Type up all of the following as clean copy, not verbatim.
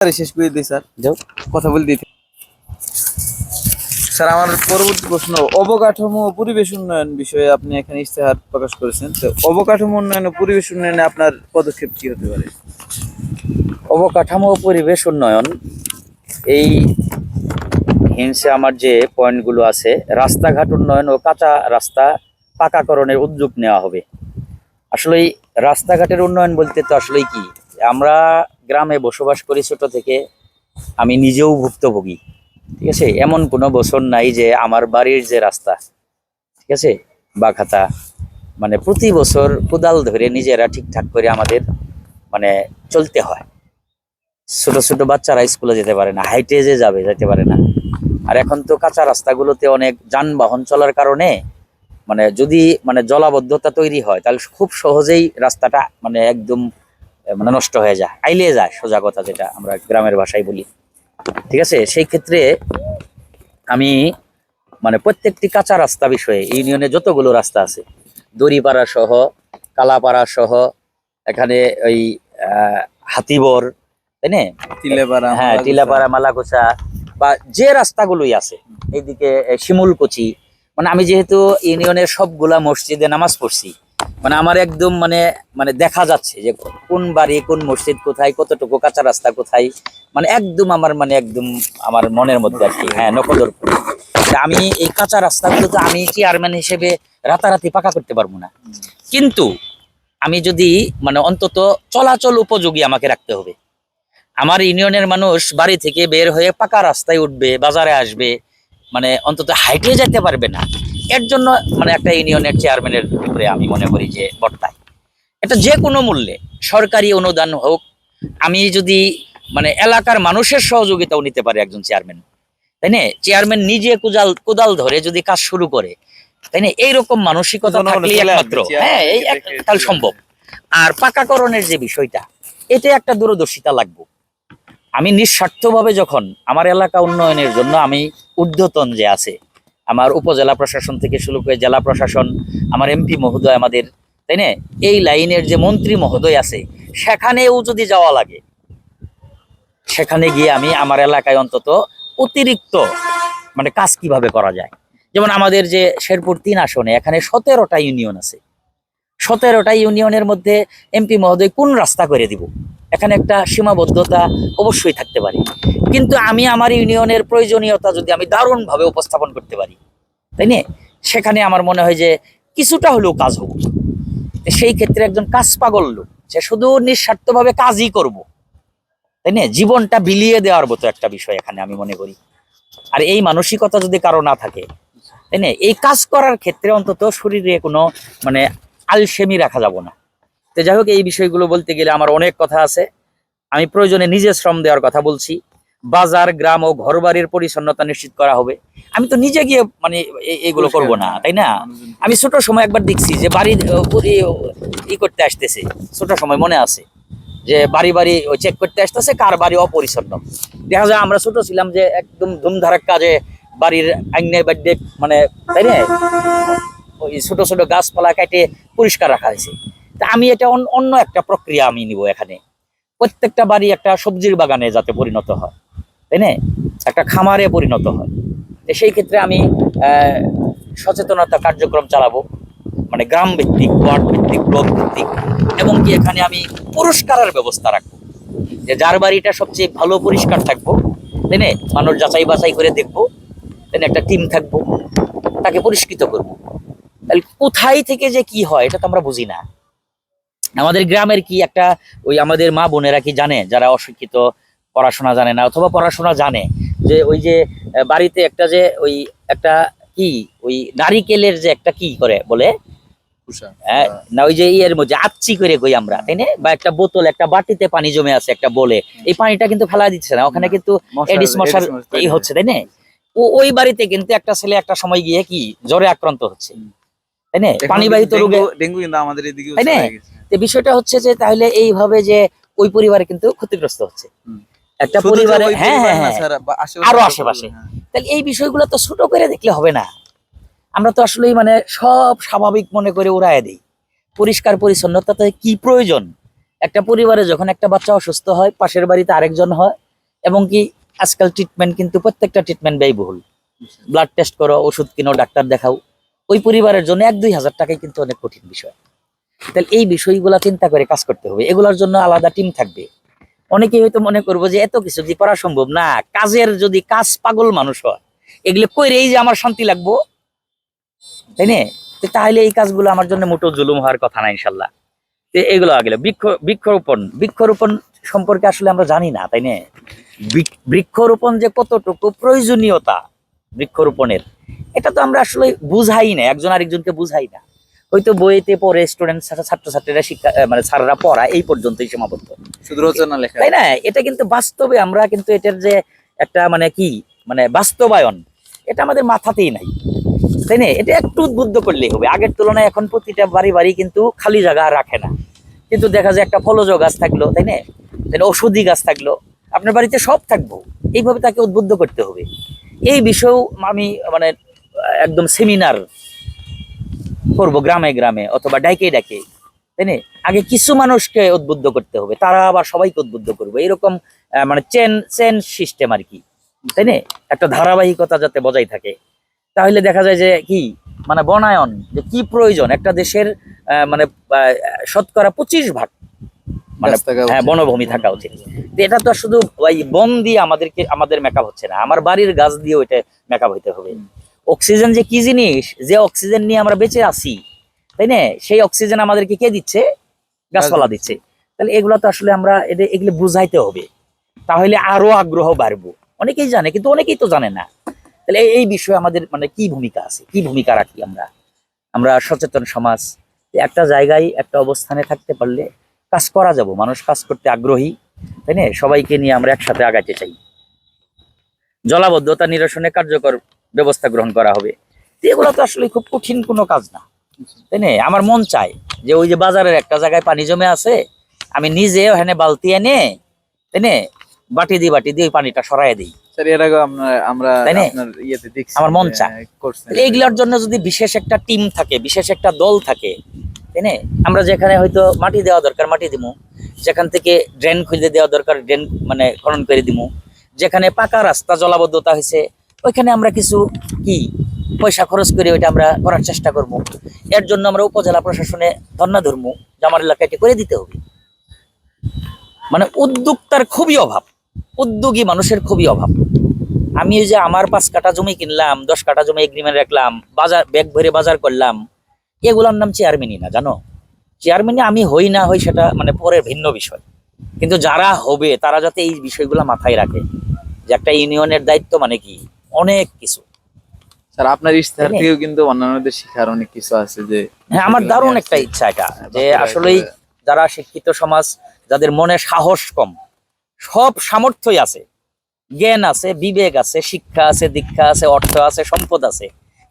শেষ করে দিই স্যার, যাও কথা বলে দিই স্যার। আমার পরবর্তী প্রশ্ন, অবকাঠামো ও পরিবেশ উন্নয়ন বিষয়ে আপনি এখানে ইশতেহার প্রকাশ করেছেন, তো অবকাঠামো উন্নয়ন ও পরিবেশ উন্নয়নে আপনার পদক্ষেপ কি হতে পারে? অবকাঠামো ও পরিবেশ উন্নয়ন, এই হিংসে আমার যে পয়েন্টগুলো আছে, রাস্তাঘাট উন্নয়ন ও কাঁচা রাস্তা পাকাকরণের উদ্যোগ নেওয়া হবে। আসলেই রাস্তাঘাটের উন্নয়ন বলতে তো আসলেই কি, আমরা গ্রামে বসবাস করি ছোট থেকে, আমি নিজেও ভুক্তভোগী। ঠিক আছে, এমন কোনো বছর নাই যে আমার বাড়ির যে রাস্তা, ঠিক আছে, বাখাতা, মানে প্রতি বছর কোদাল ধরে নিজেরা ঠিকঠাক করে আমাদের মানে চলতে হয়। ছোট ছোট বাচ্চারা স্কুলে যেতে পারে না, হাইটে যে যেতে পারে না। আর এখন তো কাঁচা রাস্তাগুলোতে অনেক যানবাহন চলার কারণে মানে যদি মানে জলাবদ্ধতা তৈরি হয়, তাহলে খুব সহজেই রাস্তাটা মানে একদম মানে নষ্ট হয়ে যায়, আইলে যায়, সোজা কথা যেটা আমরা গ্রামের ভাষায় বলি। ঠিক আছে, সেই ক্ষেত্রে আমি মানে প্রত্যেকটি কাঁচা রাস্তা বিষয়ে ইউনিয়নে যতগুলো রাস্তা আছে, দড়িপাড়া সহ, কালাপাড়া সহ, এখানে ওই হাতিবর, তাই না, টিলেপাড়া, হ্যাঁ, টিলাপাড়া, মালাগোছা, বা যে রাস্তাগুলোই আছে, এইদিকে শিমুলকুচি, মানে আমি যেহেতু ইউনিয়নের সবগুলা মসজিদে নামাজ পড়ছি, মানে আমার একদম মানে মানে দেখা যাচ্ছে যে কোন বাড়ি কোন মসজিদ কোথায়, কতটুকু কাঁচা রাস্তা কোথায়, মানে একদম আমার মানে একদম আমার মনের মধ্যে আর কি, হ্যাঁ, নকদর। আমি এই কাঁচা রাস্তাগুলো তো আমি চেয়ারম্যান হিসেবে রাতারাতি পাকা করতে পারবো না, কিন্তু আমি যদি মানে অন্তত চলাচল উপযোগী আমাকে রাখতে হবে। আমার ইউনিয়নের মানুষ বাড়ি থেকে বের হয়ে পাকা রাস্তায় উঠবে, বাজারে আসবে, মানে অন্তত হাইটে যেতে পারবে না। এর জন্য মানে একটা ইউনিয়নের চেয়ারম্যানের উপরে আমি মনে করি যে বর্তায় এটা যে কোনো মূল্যে সরকারি অনুদান হোক, আমি যদি মানে এলাকার মানুষের সহযোগিতাও নিতে পারি একজন চেয়ারম্যান, তাই না, চেয়ারম্যান নিজে কোদাল ধরে যদি কাজ শুরু করে, তাই না, এইরকম মানসিকতা থাকলে একমাত্র হ্যাঁ এই তাহলে সম্ভব। আর পাকাকরণের যে বিষয়টা, এটা একটা দূরদর্শিতা লাগবে। আমি নিঃস্বার্থভাবে যখন আমার এলাকা উন্নয়নের জন্য আমি ঊর্ধ্বতন যে আছে, আমার উপজেলা প্রশাসন থেকে শুরু করে জেলা প্রশাসন, আমার এমপি মহোদয় আমাদের, তাই না, এই লাইনের যে মন্ত্রী মহোদয় আছে, সেখানেও যদি যাওয়া লাগে, সেখানে গিয়ে আমি আমার এলাকায় অন্তত অতিরিক্ত মানে কাজ কিভাবে করা যায়। যেমন আমাদের যে শেরপুর ৩ আসনে এখানে ১৭টা ইউনিয়ন আছে, ১৭টা ইউনিয়নের মধ্যে এমপি মহোদয় কোন রাস্তা করে দিব, এখানে একটা সীমাবদ্ধতা অবশ্যই থাকতে পারে। কিন্তু আমি আমার ইউনিয়নের প্রয়োজনীয়তা যদি আমি দারুণভাবে উপস্থাপন করতে পারি, তাই না, সেখানে আমার মনে হয় যে কিছুটা হলেও কাজ হবে। সেই ক্ষেত্রে একজন কাজ পাগল লোক, সে শুধু নিঃস্বার্থভাবে কাজই করব, তাই না, জীবনটা বিলিয়ে দেওয়ার মতো একটা বিষয় এখানে আমি মনে করি। আর এই মানসিকতা যদি কারো না থাকে, তাই না, এই কাজ করার ক্ষেত্রে অন্তত শরীরে কোনো মানে আলসেমি রাখা যাব না। তো যাই হোক, এই বিষয়গুলো বলতে গেলে আমার অনেক কথা আছে। আমি প্রয়োজনে নিজে শ্রম দেওয়ার কথা বলছি। বাজার, গ্রাম ও ঘরবাড়ির পরিচ্ছন্নতা নিশ্চিত করা হবে। আমি তো নিজে গিয়ে মানে এগুলো করব না, তাই না। আমি ছোট সময় একবার দেখছি যে বাড়ি ই করতে আসতেছে, ছোট সময় মনে আছে যে বাড়ি বাড়ি চেক করতে আসতেছে কার বাড়ি অপরিচ্ছন্ন। দেখা যায় আমরা ছোট ছিলাম যে একদম ধুমধারাক্কা যে বাড়ির আইনে বাড়িতে মানে, তাই না, ওই ছোট ছোট গাছপালা কেটে পরিষ্কার রাখা হয়েছে। তা আমি এটা অন্য একটা প্রক্রিয়া আমি নিব এখানে, প্রত্যেকটা বাড়ি একটা সবজির বাগানে যাতে পরিণত হয়, তাই না, একটা খামারে পরিণত হয়। সেই ক্ষেত্রে আমি সচেতনতা কার্যক্রম চালাবো, মানে গ্রাম ভিত্তিক, ওয়ার্ড ভিত্তিক, ব্লক ভিত্তিক, এবং কি এখানে আমি পুরস্কারের ব্যবস্থা রাখবো, যে যার বাড়িটা সবচেয়ে ভালো পরিষ্কার থাকবো, তাই না, মানুষ যাচাই বাছাই করে দেখবো, তাই না, একটা টিম থাকবো, তাকে পুরস্কৃত করবো। তাহলে কোথায় থেকে যে কি হয় এটা তো আমরা বুঝি না। আমাদের গ্রামের কি একটা ওই আমাদের মা বোনেরা কি জানে, যারা অশিক্ষিত, পড়াশোনা জানে না অথবা পড়াশোনা জানে, যে ওই যে বাড়িতে একটা যে ওই একটা কি ওই নারিকেলের যে একটা কি করে বলে, না ওই যে ইয়ের মধ্যে আচ্ছি করে কই আমরা, তাই না, বা একটা বোতল একটা বাটিতে পানি জমে আছে একটা বলে, এই পানিটা কিন্তু ফেলা দিচ্ছে না, ওখানে কিন্তু এডিস মশার এই হচ্ছে, তাই না। ওই বাড়িতে কিন্তু একটা ছেলে একটা সময় গিয়ে কি জ্বরে আক্রান্ত হচ্ছে, তাই না, পানিবাহিত রোগে, ডেঙ্গু কিন্তু আমাদের এদিকে, তাই না। বিষয়টা হচ্ছে যে তাহলে এইভাবে যে ওই পরিবারে কিন্তু ক্ষতিগ্রস্ত হচ্ছে একটা পরিবারে, হ্যাঁ হ্যাঁ হ্যাঁ, আরো আশেপাশে। তাহলে এই বিষয়গুলো তো ছোট করে দেখলে হবে না। আমরা তো আসলেই মানে সব স্বাভাবিক মনে করে উড়ায় দিই। পরিষ্কার পরিচ্ছন্নতাতে কি প্রয়োজন, একটা পরিবারে যখন একটা বাচ্চা অসুস্থ হয়, পাশের বাড়িতে আরেকজন হয়, এবং কি আজকাল ট্রিটমেন্ট কিন্তু প্রত্যেকটা ট্রিটমেন্ট ব্যয়বহুল। ব্লাড টেস্ট করো, ওষুধ কিনো, ডাক্তার দেখাও, ওই পরিবারের জন্য 1-2 হাজার টাকাই কিন্তু অনেক কঠিন বিষয়। তাহলে এই বিষয়গুলো চিন্তা করে কাজ করতে হবে, এগুলোর জন্য আলাদা টিম থাকবে। অনেকেই হয়তো মনে করবো যে এত কিছু যে করা সম্ভব না, কাজের যদি কাজ পাগল মানুষ হয়, এগুলো কইরেই যে আমার শান্তি লাগবো, তাই না? তো তাহলে এই কাজগুলো আমার জন্য মোটো জুলুম হওয়ার কথা না ইনশাল্লাহ। তো এগুলো আগেলে বৃক্ষরোপণ সম্পর্কে আসলে আমরা জানি না, তাই না? বৃক্ষরোপণ যে কতটুকু প্রয়োজনীয়তা বৃক্ষরোপণের, এটা তো আমরা আসলে বুঝাই না, একজন আরেকজনকে বুঝাই না। হয়তো বইতে পড়ে স্টুডেন্ট ছাত্রছাত্রীরা শিক্ষা মানে স্যাররা পড়া এই পর্যন্তই সীমাবদ্ধ, শুধু রচনা লেখা, তাই না? এটা কিন্তু বাস্তবে আমরা কিন্তু এটার যে একটা মানে কি মানে বাস্তবায়ন, এটা আমাদের মাথাতেই নাই, তাই না? এটা একটু উদ্বুদ্ধ করলেই হবে। আগের তুলনায় এখন প্রতিটা বাড়ি বাড়ি কিন্তু খালি জায়গা আর রাখে না, কিন্তু দেখা যায় একটা ফলজ গাছ থাকলো, তাই না? ঔষধি গাছ থাকলো, আপনার বাড়িতে সব থাকবো, এইভাবে তাকে উদ্বুদ্ধ করতে হবে। এই বিষয়েও আমি মানে একদম সেমিনার করবো গ্রামে গ্রামে অথবা ডাইকে ডাকে, তাই না? আগে কিছু মানুষকে উদ্বুদ্ধ করতে হবে, তারা আবার সবাইকে উদ্বুদ্ধ করবে, এরকম মানে চেন সিস্টেম আর কি, তাই না? একটা ধারাবাহিকতা যাতে বজায় থাকে, তাহলে দেখা যায় যে কি মানে বনায়ন যে কি প্রয়োজন একটা দেশের, মানে শতকরা 25% মানে বনভূমি থাকা উচিত। তো এটা তো শুধু ওই বন দিয়ে আমাদের মেকআপ হচ্ছে না, আমার বাড়ির গাছ দিয়েও এটা মেকআপ হইতে হবে। অক্সিজেন যে কি জিনিস, যে অক্সিজেন নিয়ে আমরা বেঁচে আছি, তাই না? সেই অক্সিজেন আমাদেরকে কে দিচ্ছে? গাছপালা দিচ্ছে। তাহলে এগুলো তো আসলে আমরা এগুলো বুঝাইতে হবে, তাহলে আরো আগ্রহ বাড়বো। অনেকেই জানে কিন্তু অনেকেই তো জানে না। তাহলে এই বিষয়ে আমাদের মানে কি ভূমিকা আছে, কি ভূমিকা রাখি আমরা সচেতন সমাজ, একটা জায়গায় একটা অবস্থানে থাকতে পারলে কাজ করা যাব, মানুষ কাজ করতে আগ্রহী, তাই না? সবাইকে নিয়ে আমরা একসাথে আগাইতে চাই। জলাবদ্ধতা নিরসনে কার্যকর ব্যবস্থা গ্রহণ করা হবে। এগুলো তো আসলে খুব কঠিন কোনো কাজ না, তাই না? আমার মন চায় যে ওই যে বাজারের একটা জায়গায় পানি জমে আছে, আমি নিজে ওখানে বালতি এনে, তাই না, বাটি দিয়ে ওই পানিটা সরাই দিই। এর আগে আমরা আমার মন চায়। এইগুলোর জন্য যদি বিশেষ একটা টিম থাকে, বিশেষ একটা দল থাকে, তাই না? আমরা যেখানে হয়তো মাটি দেওয়া দরকার মাটি দিমু, যেখান থেকে ড্রেন খুঁজে দেওয়া দরকার ড্রেন মানে খনন করে দিমু, যেখানে পাকা রাস্তা জলাবদ্ধতা হয়েছে ওইখানে আমরা কিছু কি পয়সা খরচ করে ওইটা আমরা করার চেষ্টা করব। এর জন্য আমরা উপজেলা প্রশাসনে ধর্ণা ধরবো যে আমার এলাকায় করে দিতে হবে। মানে উদ্যোক্তার খুবই অভাব, উদ্যোগী মানুষের খুবই অভাব। আমি যে আমার 5 কাঠা জমি কিনলাম, 10 কাঠা জমি এগ্রিমেন্ট রাখলাম, বাজার ব্যাগ ভরে বাজার করলাম, এগুলোর নাম চেয়ারম্যানই না, জানো? চেয়ারম্যানই আমি হই না হই সেটা মানে পরের ভিন্ন বিষয়, কিন্তু যারা হবে তারা যাতে এই বিষয়গুলো মাথায় রাখে যে একটা ইউনিয়নের দায়িত্ব মানে কি অনেক কিছু। স্যার আপনার ইশতেহার থেকেও কিন্তু অন্যান্যদের শিখার অনেক কিছু আছে। যে হ্যাঁ, আমার দারুণ একটা ইচ্ছা এটা যে আসলেই যারা শিক্ষিত সমাজ, যাদের মনে সাহস কম, সব সামর্থ্যই আছে, জ্ঞান আছে, বিবেক আছে, শিক্ষা আছে, দীক্ষা আছে, অর্থ আছে, সম্পদ আছে,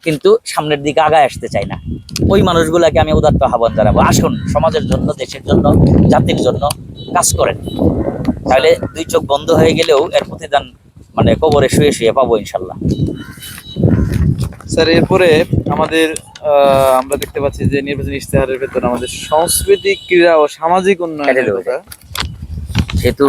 কিন্তু সামনের দিকে আগায় আসতে চায় না, ওই মানুষগুলাকে আমি উদাত্ত আহ্বান জানাবো, আসুন সমাজের জন্য, দেশের জন্য, জাতির জন্য কাজ করেন। তাহলে 2 চোখ বন্ধ হয়ে গেলেও এর প্রতিদান মানে কবরে শুয়ে শুয়ে পাবো ইনশাল্লাহ। স্যার এরপরে আমাদের আমরা দেখতে পাচ্ছি যে নির্বাচনী ইশতেহারের ভেতর আমাদের সাংস্কৃতিক, ক্রীড়া ও সামাজিক উন্নয়নের কথা যেহেতু